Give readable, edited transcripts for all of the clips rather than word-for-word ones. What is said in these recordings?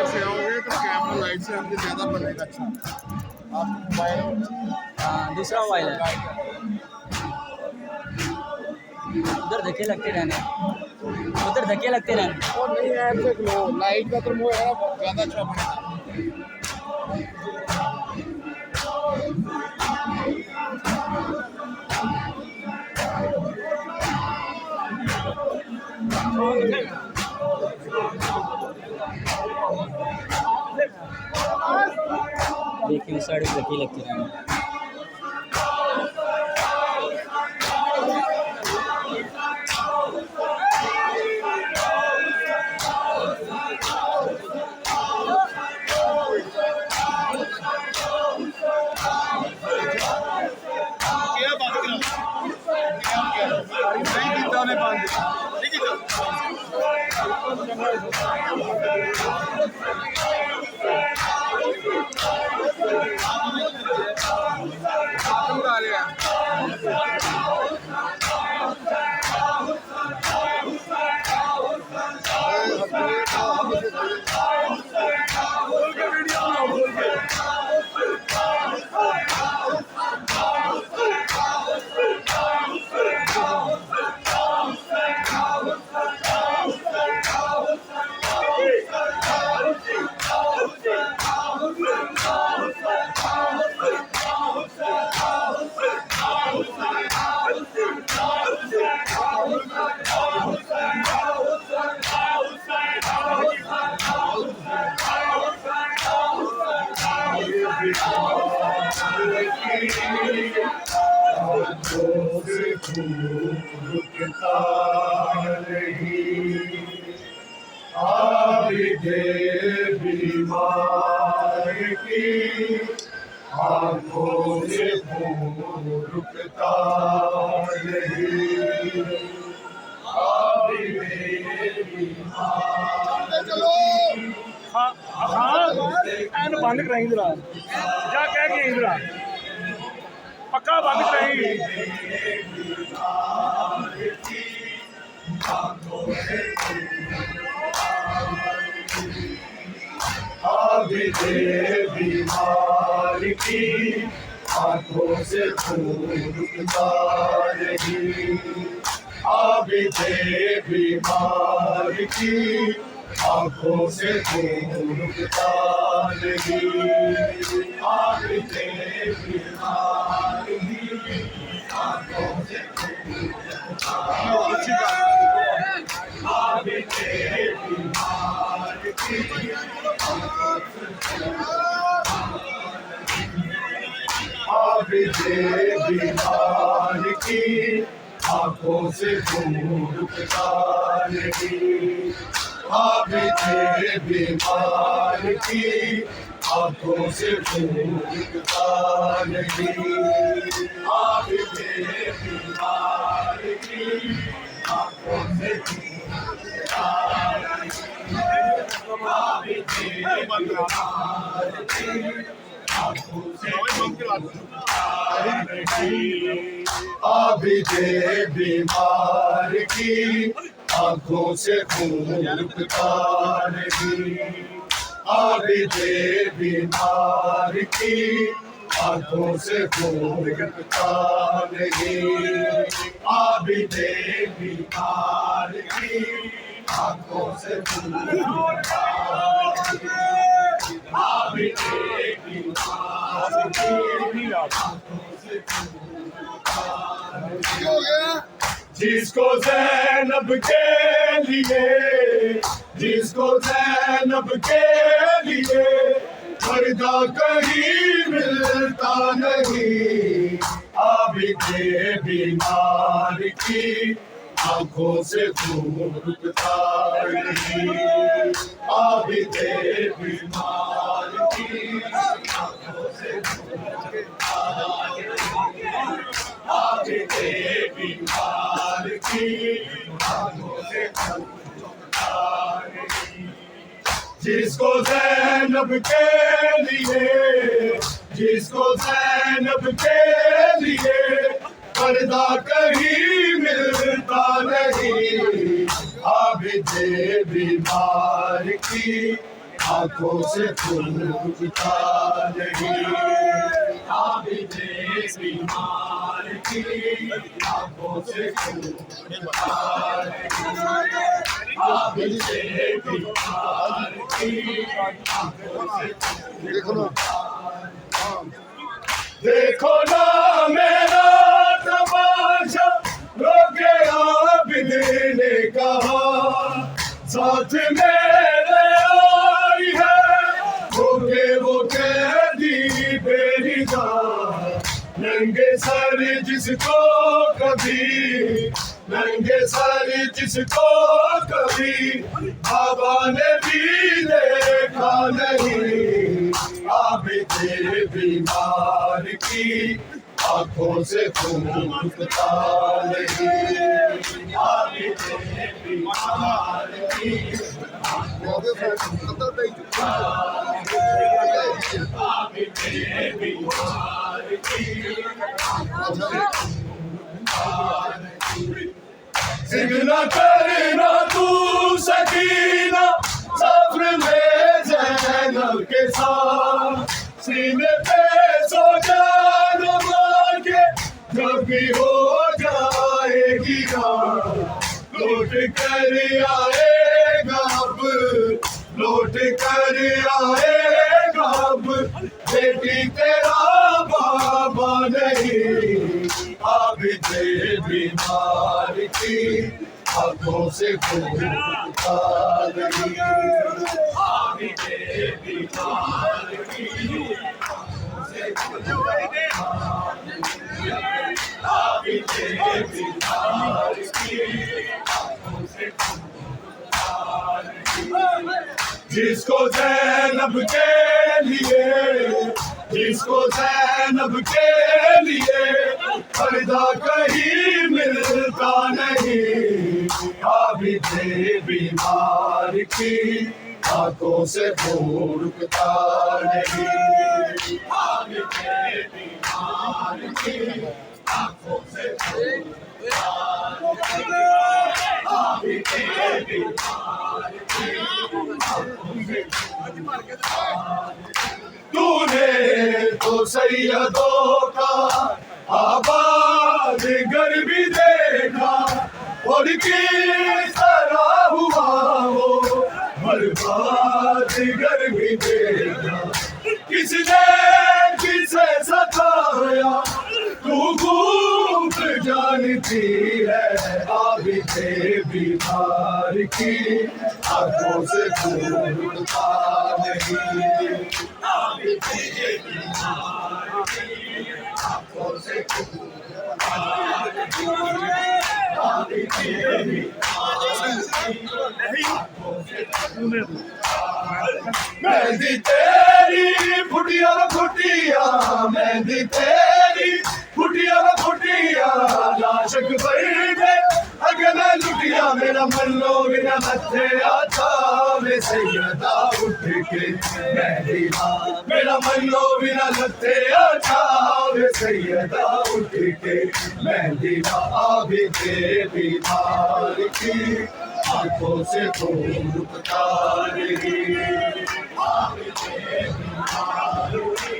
से आओगे तो कैमरा लाइट से हमसे ज़्यादा बनेगा अच्छा। आप मोबाइल दूसरा मोबाइल है, उधर धक्के लगते रहने, उधर धक्के लगते रहने। और नहीं ऐप देख लो, लाइट का तो मुँह है ज़्यादा अच्छा बनेगा। देखिए उस साइड धक्के लगते रहने। बीमार की आंखों से खून रुकता नहीं। हाँ एन बंद कराई जरा, जा कह के जरा पक्का बंद कराई। बीमार की आंखों से खून रुकता नहीं। बीमार की आंखों से खून रुकता नहीं। बीमार की आंखों से खून रुकता बीमार की आंखों से खून रुकता नहीं। बीमार की आंखों से खून रुकता नहीं। बीमार की आंखों से बीमार की आंखों से खून रुकता नहीं। बीमार की आंखों से खून रुकता नहीं। बीमार की आंखों से खून रुकता जिसको ज़ैनब के लिए, जिसको ज़ैनब के लिए पर्दा कहीं मिलता नहीं। आबिदे बीमार की आंखों से खून रुकता नहीं। आबिदे बीमार की आंखों से खून रुकता नहीं। आबिदे बीमार की आंखों से खून रुकता नहीं। जिसको ज़ैनब के लिए, जिसको ज़ैनब के लिए पर्दा कहीं मिलता नहीं। आबिदे बीमार की आंखों से फूलता नहीं। आबिदे बीमार की आंखों से फूलता नहीं। आबिदे बीमार की आंखों से देखो ना मेरा तमाशा, रोके आबिद ने कहा साथ मेरे आई है। रोके वो कैदी बेरिदा, नंगे सर जिसको कभी, नंगे सर जिसको कभी बाबा ने भी देखा नहीं। आबिदे बीमार की आंखों से फूलता नहीं। आबिदे बीमार की आबिदे बीमार की सिगना करना तू सकीना, सब्र में ज़ैनब के साथ सीने पे सो जाना मार के, जब भी हो जाएगी रात लौट कर आएगा अब, लौट कर आएगा अब। बेटी तेरा बाबा नहीं। आबिदे बीमार की आंखों से फूलता नहीं। आबिदे बीमार की आंखों से फूलता नहीं। आबिदे बीमार की आंखों से फूलता नहीं। जिसको ज़ैनब के लिए, जिसको ज़ैनब के लिए पर्दा कहीं मिलता नहीं। आबिदे बीमार की आंखों से फूलता नहीं। आबिदे बीमार की आंखों से फूलता नहीं। आबिदे बीमार की आंखों से फूलता नहीं। तूने तो सैयदों का आबाद घर भी देखा, और किस तरह हुआ वो बर्बाद घर भी देखा। किसने किसे सताया तू खूब जानती है। आबिदे बीमार की आंखों से फूलता नहीं। आबिदे बीमार की आंखों से फूलता नहीं। आबिदे बीमार की आंखों से फूलता नहीं। मेहंदी तेरी फुटिया फुटिया, मेहंदी तेरी फुटिया फुटिया, लाशक भर दे अगे मैं लुटिया। मेरा मल्लो बिना मथे आता वे सैयदा उठ के मेहंदी, मेरा मल्लो बिना लथे आता वे सैयदा उठ के मेहंदी। आबिदे बीमार की आंखों से फूलता नहीं। आबिदे बीमार की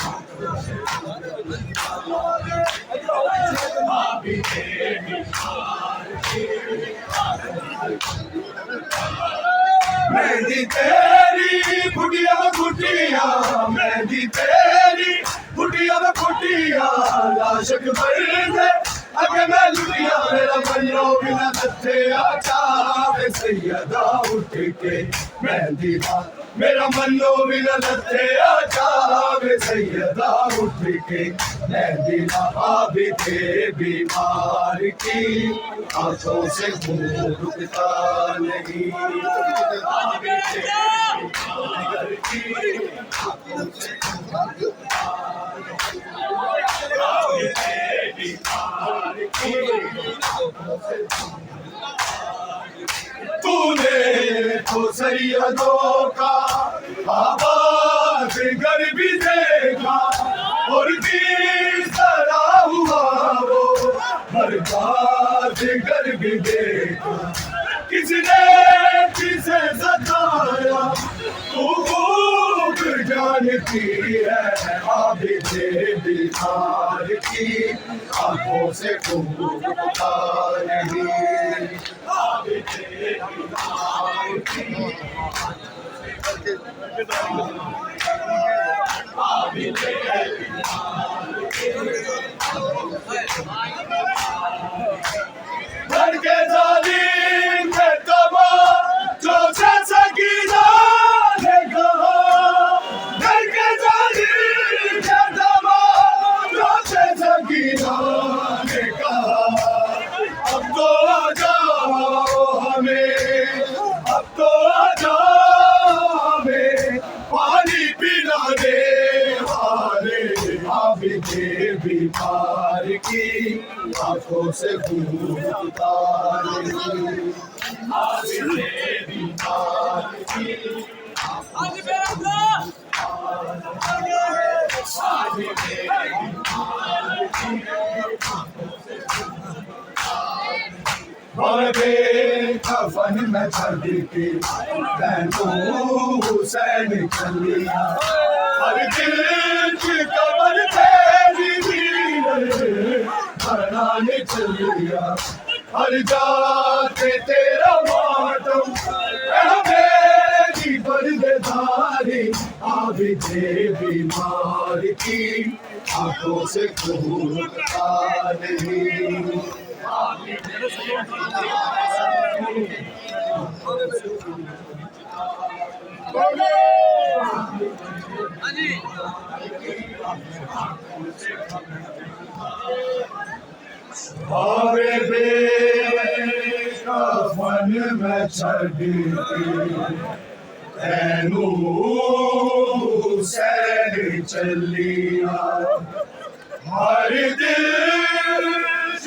आंखों से फूलता नहीं। आबिदे बीमार की मेहंदी तेरी फुटिया फुटिया, मेहंदी तेरी फुटिया फुटिया, लाशक भर दे अगे मैं लुटिया। मेरा मल्लो बिना लथे आता वे सैयदा उठ के मेहंदी। मेरा मल्लो बिना लथे आता वे सैयदा उठ के मेहंदी। आबिदे बीमार की आंखों से फूलता नहीं। आबिदे बीमार की आंखों से फूलता नहीं। आबिदे बीमार की आंखों से तूने तो सैयदों का आबाद घर भी देखा, और किस तरह हुआ वो बर्बाद घर भी देखा। किसने किसे सताया जानती है आबिदे बीमार की आंखों से घूमता नहीं आबिदे बीमार की आबिदे घर के जालिम के तबा जो से सकीना ने कहा घर के जालिम के तबा जो से सकीना ने कहा अब तो आ जाओ हमें अब तो आ जाओ हमें पानी पिला दे वाले आबिदे बीमार की आंखों से खून उतारे आबिदे बीमार की आबिदे कफन में छड़ के बहनों हुसैन चलिया हर दिल की कबर तेरी बनाने चलिया हर जाते तेरा मातम मेरी पर्देदारी आबिदे बीमार की आंखों से खून का नहीं अरे बेकफन में छड़ तैनू हुसैन चलिया हर दिल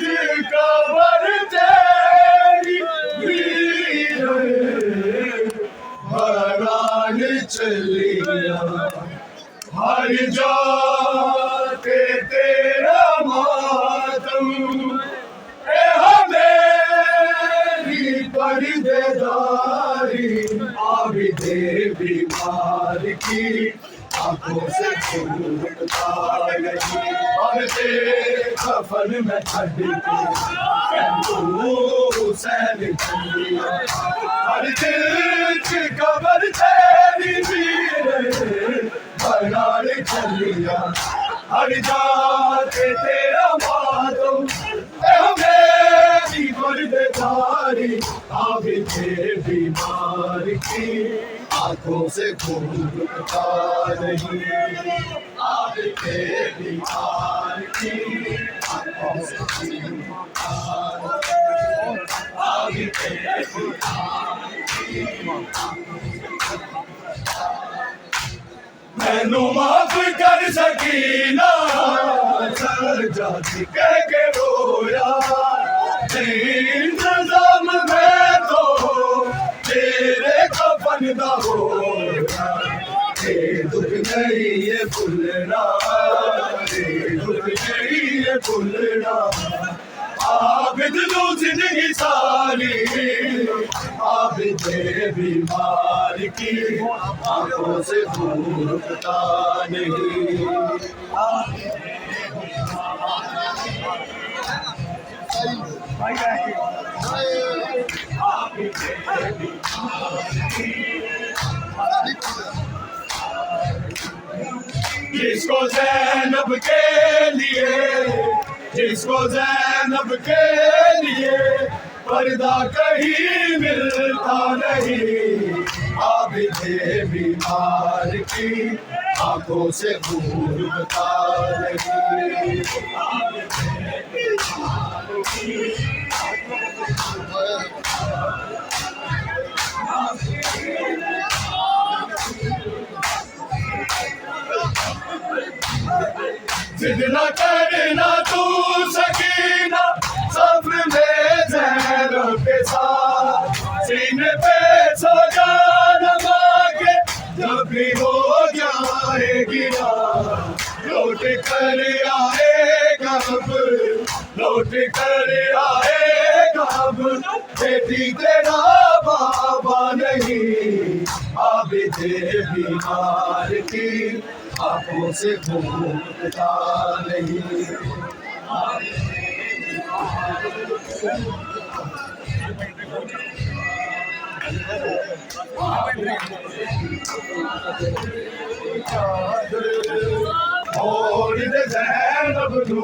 की कबर तेरी भरान चलिया हर जाते तेरा मातम हमेरी पर्देदारी आबिदे बीमार की आंखों से छूटता नहीं आबिदे कफन में छड़ के हुसैन चलिया हर दिल की कबर तेरी बनाने चलिया हर जाते तेरा मातम मेरी पर्देदारी आबिदे बीमार की आंखों से खून का नहीं आबिदे बीमार की आंखों से खून का आबिदे बीमार की मैनू माफ कर सकीना चल जाती कह के रोया इंतजाम में तो तेरे कफन दा होया दुख नहीं ये भूलना दुख नहीं ये भूलना आबिद नु जिंदगी सारी आबिदे बीमार की आंखों से खून उठता नहीं जिसको ज़ैनब के लिए जिसको ज़ैनब के लिए पर्दा कहीं मिलता नहीं आबिदे बीमार की आंखों से खून उठता नहीं जिद न करना तू सकीना सब्र में ज़ैनब के साथ सीने पे सो जाना मांगे जब भी हो जाएगी ना लौट कर आएगा अब लौट कर आएगा अब बेटी तेरा बाबा नहीं आबिद से बीमार की आंखों से घूमता नहीं। और ज़ैनब नू